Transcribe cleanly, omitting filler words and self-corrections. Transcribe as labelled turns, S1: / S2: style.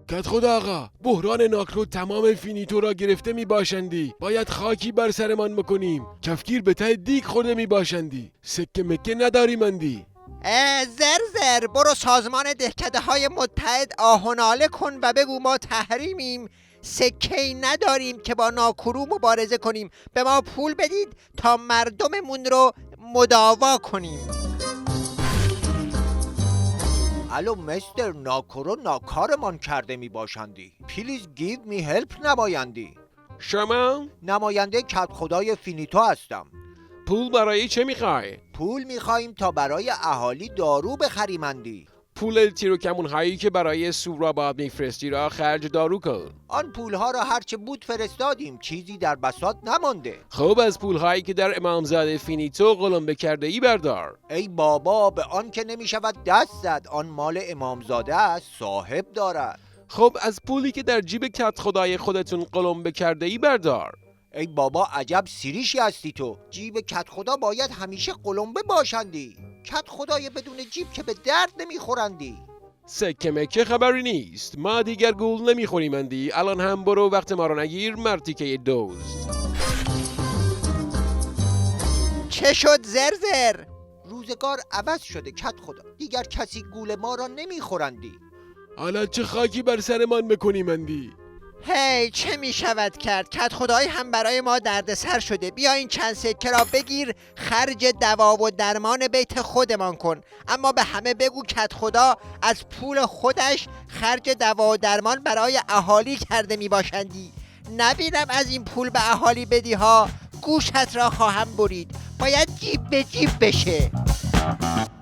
S1: کت خدا آقا، بحران ناکرو تمام فینیتو را گرفته می باشندی. باید خاکی بر سرمان بکنیم. کفگیر به ته دیگ خورده می باشندی. سکه مکه نداری مندی.
S2: زر برو سازمان دهکده های متحد آهناله کن و بگو ما تحریمیم، سکه‌ای نداریم که با ناکرو مبارزه کنیم. به ما پول بدید تا مردممون رو مداوا کنیم.
S3: الو مستر، ناکرو ناکارمان کرده می باشندی. پلیز گیو می هلپ نمایندی.
S1: شما؟
S3: نماینده کت خدای فینیتو هستم.
S1: پول برای چه میخوای؟
S3: پول میخواییم تا برای اهالی دارو بخریمندی.
S1: پول تیرو کمون هایی که برای سوراباد میفرستی را خرج دارو کن.
S3: آن پولها را هرچه بود فرستادیم، چیزی در بساط نمانده.
S1: خب از پول هایی که در امامزاده فینیتو قلمبه کرده ای بردار.
S3: ای بابا، به آن که نمیشود دست زد، آن مال امامزاده است، صاحب دارد.
S1: خب از پولی که در جیب کت خدای خودتون قلمبه کرده ای بردار.
S3: ای بابا عجب سیریشی هستی تو. جیب کت خدا باید همیشه قلمبه باشندی. کت خدای بدون جیب که به درد نمیخورندی.
S1: سکه مکه خبری نیست. ما دیگر گول نمیخوریمندی. الان هم برو، وقت ما رو نگیر مرتیکه دوست.
S2: چه شد زر؟
S3: روزگار عوض شده کت خدا، دیگر کسی گول ما را نمیخورندی.
S1: حالا چه خاکی بر سرمان بکنیمندی؟
S2: هی چه می شود کرد؟ کت خدای هم برای ما دردسر شده. بیا این چند سکه را بگیر، خرج دوا و درمان بیت خودمان کن. اما به همه بگو کت خدا از پول خودش خرج دوا و درمان برای اهالی کرده می باشندی. نبینم از این پول به اهالی بدی ها، گوشت را خواهم برید. باید جیب به جیب بشه.